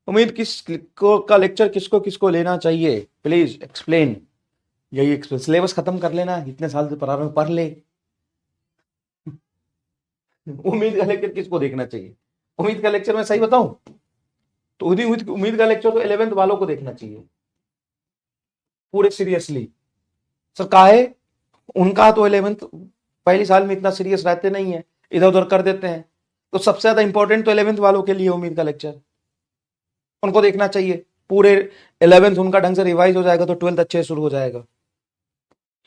उम्मीद किसको का लेक्चर किसको किसको लेना चाहिए, प्लीज एक्सप्लेन। यही एक्सप्लेन, सिलेबस खत्म कर लेना, इतने साल से पढ़ा रहा हूं, पढ़ ले। उम्मीद का लेक्चर किसको देखना चाहिए? उम्मीद का लेक्चर मैं सही बताऊं तो उम्मीद का लेक्चर तो 11th वालों को देखना चाहिए पूरे सीरियसली। सर काहे? उनका तो 11th पहली साल में इतना सीरियस रहते नहीं है, इधर उधर कर देते हैं। तो सबसे ज्यादा इंपॉर्टेंट तो 11th वालों के लिए उम्मीद का लेक्चर, उनको देखना चाहिए। पूरे 11th उनका ढंग से रिवाइज हो जाएगा तो 12th अच्छे से शुरू हो जाएगा।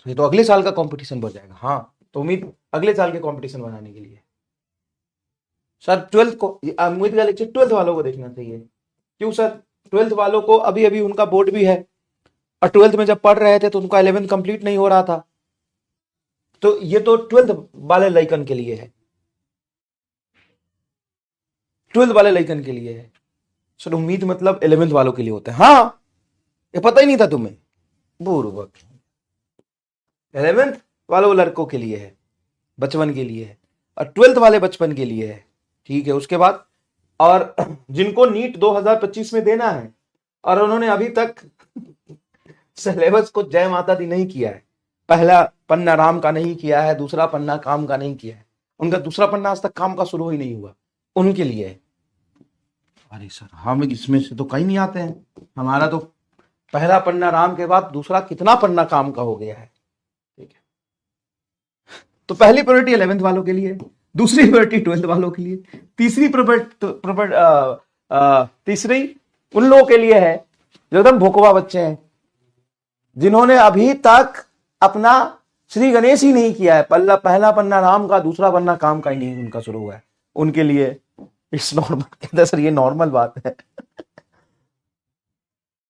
ये तो अगले साल का कंपटीशन बढ़ जाएगा। हाँ, तो उम्मीद अगले साल के कंपटीशन बनाने के लिए सर 12th को उम्मीद का लेक्चर 12th वालों को देखना चाहिए। क्यों सर? 12th वालों को अभी अभी उनका बोर्ड भी है, और 12th में जब पढ़ रहे थे तो उनका 11th कंप्लीट नहीं हो रहा था। तो ये तो 12th वाले लइकन के लिए है, 12th वाले लइकन के लिए है। सर उम्मीद मतलब 11th वालों के लिए होता है। हाँ, ये पता ही नहीं था तुम्हें? बुर्बक। 11th वालों लड़कों के लिए है, बचपन के लिए है, और 12th वाले बचपन के लिए है। ठीक है, उसके बाद और जिनको नीट 2025 में देना है और उन्होंने अभी तक सिलेबस को जय माता दी नहीं किया है, पहला पन्ना राम का नहीं किया है, दूसरा पन्ना काम का नहीं किया है, उनका दूसरा पन्ना आज तक काम का शुरू ही नहीं हुआ, उनके लिए है। अरे सर हम इसमें से तो कहीं नहीं आते हैं, हमारा तो पहला पन्ना राम के बाद दूसरा कितना पन्ना काम का हो गया है। ठीक है, तो पहली प्रायोरिटी 11th वालों के लिए, दूसरी प्रायोरिटी 12th वालों के लिए, तीसरी उन लोगों के लिए है जो एकदम भोकवा बच्चे हैं, जिन्होंने अभी तक अपना श्री गणेश ही नहीं किया है। पहला पन्ना राम का, दूसरा पन्ना काम का ही नहीं उनका शुरू हुआ है, उनके लिए इट्स नॉर्मल। कहते सर ये नॉर्मल बात है।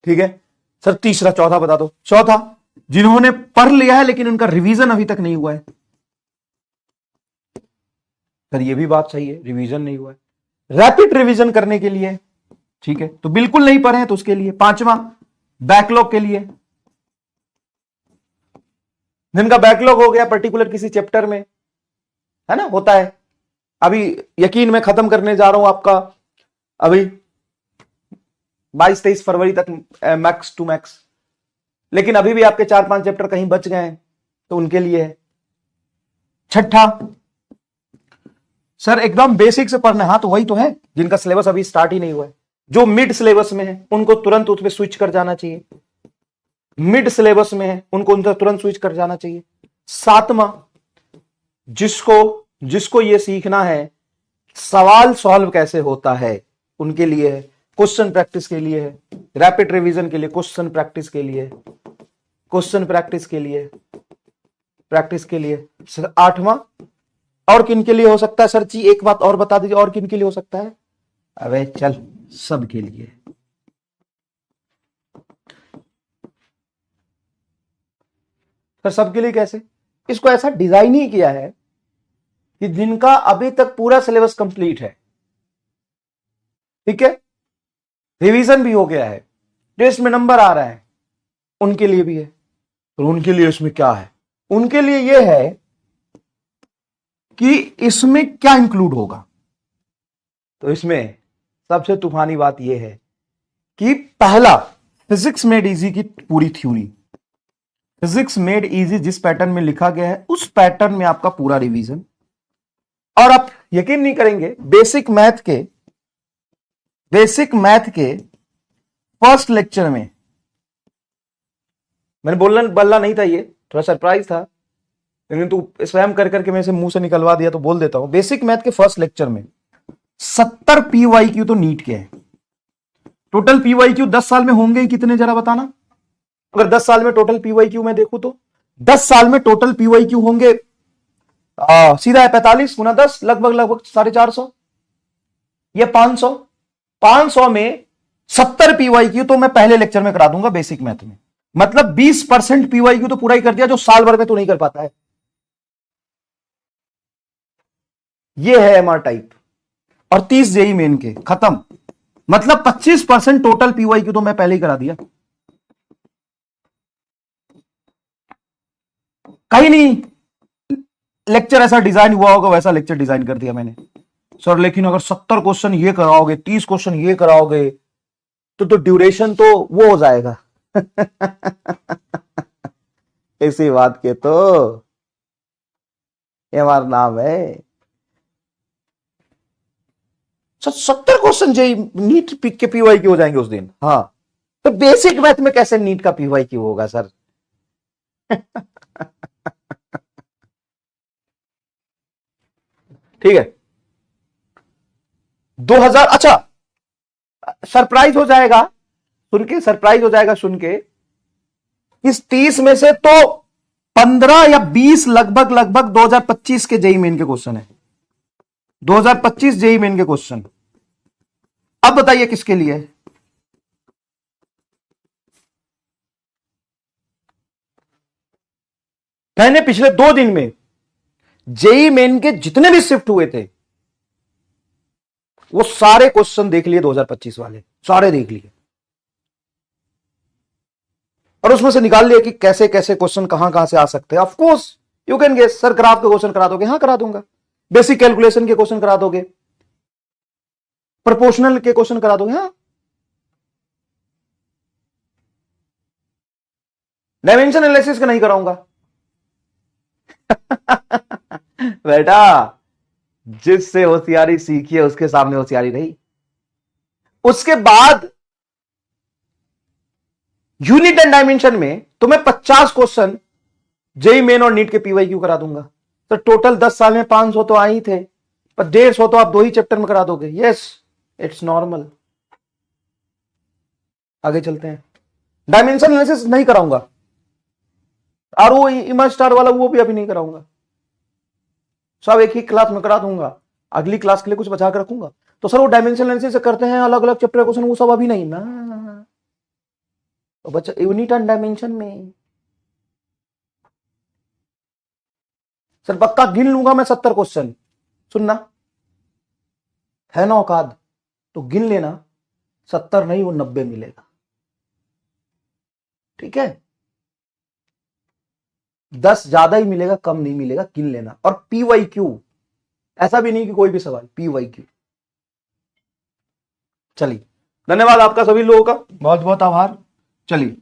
ठीक है सर, तीसरा, चौथा बता दो। चौथा, जिन्होंने पढ़ लिया है लेकिन उनका रिवीजन अभी तक नहीं हुआ है। सर ये भी बात सही है, रिवीजन नहीं हुआ है, रैपिड रिवीजन करने के लिए। ठीक है, तो बिल्कुल नहीं पढ़े हैं तो उसके लिए। पांचवा, बैकलॉग के लिए, जिनका बैकलॉग हो गया पर्टिकुलर किसी चैप्टर में, है ना, होता है। अभी यकीन मैं खत्म करने जा रहा हूं आपका, अभी 22-23 फरवरी तक मैक्स टू मैक्स, लेकिन अभी भी आपके 4-5 चैप्टर कहीं बच गए हैं तो उनके लिए है। छठा, सर एकदम बेसिक से पढ़ना है। हाँ, तो वही तो है जिनका सिलेबस अभी स्टार्ट ही नहीं हुआ है। जो मिड सिलेबस में है उनको तुरंत उसमें स्विच कर जाना चाहिए, मिड सिलेबस में है उनको तुरंत स्विच कर जाना चाहिए। सातवां, जिसको ये सीखना है सवाल सॉल्व कैसे होता है, उनके लिए है। क्वेश्चन प्रैक्टिस के लिए है, रैपिड रिवीजन के लिए, क्वेश्चन प्रैक्टिस के लिए, क्वेश्चन प्रैक्टिस के लिए। आठवां, और किन के लिए हो सकता है सर जी? एक बात और बता दीजिए, और किन के लिए हो सकता है? अबे चल, सब के लिए। सर सबके लिए कैसे? इसको ऐसा डिजाइन ही किया है कि जिनका अभी तक पूरा सिलेबस कंप्लीट है, ठीक है, रिवीजन भी हो गया है, टेस्ट में नंबर आ रहा है, उनके लिए भी है। तो उनके लिए इसमें क्या है? उनके लिए यह है कि इसमें क्या इंक्लूड होगा। तो इसमें सबसे तूफानी बात यह है कि पहला, फिजिक्स मेड इजी की पूरी थ्योरी, फिजिक्स मेड इजी जिस पैटर्न में लिखा गया है उस पैटर्न में आपका पूरा रिवीजन। और आप यकीन नहीं करेंगे, बेसिक मैथ के फर्स्ट लेक्चर में, मैंने बोलना नहीं था, ये थोड़ा सरप्राइज था, लेकिन तू स्वयं कर करके मेरे से मुंह से निकलवा दिया तो बोल देता हूं। बेसिक मैथ के फर्स्ट लेक्चर में 70 PYQ तो नीट के हैं। टोटल PYQ 10 साल में होंगे कितने, जरा बताना। अगर 10 साल में टोटल PYQ में देखूं तो 10 साल में टोटल PYQ होंगे सीधा है 45 गुना 10, लगभग 450, ये 500 में 70 PYQ तो मैं पहले लेक्चर में करा दूंगा बेसिक मैथ में। मतलब 20% PYQ तो पूरा ही कर दिया, जो साल भर में तो नहीं कर पाता है। ये है MR टाइप, और 30 जेई मेन के खत्म। मतलब 25% टोटल PYQ तो मैं पहले ही करा दिया। कहीं नहीं लेक्चर ऐसा डिजाइन हुआ होगा वैसा लेक्चर डिजाइन कर दिया मैंने। सर लेकिन अगर 70 क्वेश्चन ये कराओगे, 30 क्वेश्चन ये कराओगे, तो ड्यूरेशन तो वो हो जाएगा। इसी बात के तो ये हमारा नाम है। 70 क्वेश्चन जेई नीट के पीवाई क्यू हो जाएंगे उस दिन। हाँ, तो बेसिक मैथ में कैसे नीट का पीवाई क्यू होगा सर? ठीक है, 2000, अच्छा सरप्राइज हो जाएगा सुन के, सरप्राइज हो जाएगा सुन के, इस 30 में से तो 15 या 20 लगभग लगभग 2025 के जेई मेन के क्वेश्चन है। 2025 जेई मेन के क्वेश्चन। अब बताइए किसके लिए? मैंने पिछले 2 दिन में जेई मेन के जितने भी शिफ्ट हुए थे वो सारे क्वेश्चन देख लिए, 2025 वाले सारे देख लिए, और उसमें से निकाल लिया कि कैसे कैसे क्वेश्चन कहां कहां से आ सकते हैं। Of course you can guess, sir graph के क्वेश्चन करा दोगे? हाँ करा दूंगा। बेसिक कैलकुलेशन के क्वेश्चन करा दोगे? प्रोपोर्शनल के क्वेश्चन करा दोगे? हाँ। डायमेंशन एनालिसिस का नहीं कराऊंगा। बेटा जिससे होशियारी सीखी है उसके सामने होशियारी रही। उसके बाद यूनिट एंड डायमेंशन में तुम्हें 50 क्वेश्चन जेई मेन और नीट के पीवाई क्यू करा दूंगा। तो टोटल 10 साल में 500 तो आ ही थे, पर 150 तो आप 2 ही चैप्टर में करा दोगे। Yes, it's normal. आगे चलते हैं। डायमेंशन एनालिसिस नहीं कराऊंगा, और वो इमेज स्टार वाला वो भी अभी नहीं कराऊंगा। सब एक ही क्लास में करा दूंगा, अगली क्लास के लिए कुछ बचा कर रखूंगा। तो सर वो डायमेंशन एनालिसिस से करते हैं अलग अलग चैप्टर क्वेश्चन, वो सब अभी नहीं ना। तो बच्चा यूनिट एंड डायमेंशन में सर पक्का गिन लूंगा मैं 70 क्वेश्चन। सुनना है ना औकात तो गिन लेना, 70 नहीं वो 90 मिलेगा। ठीक है, 10 ज्यादा ही मिलेगा, कम नहीं मिलेगा, गिन लेना। और पीवाई क्यू ऐसा भी नहीं कि कोई भी सवाल, पीवाई क्यू। चलिए, धन्यवाद आपका सभी लोगों का, बहुत बहुत आभार। चलिए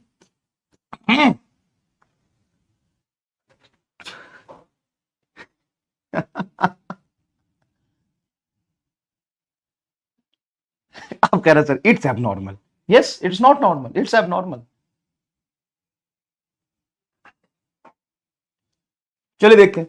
आप कह रहे sir it's abnormal. Yes, it's not normal, it's abnormal. चलिए देखते हैं।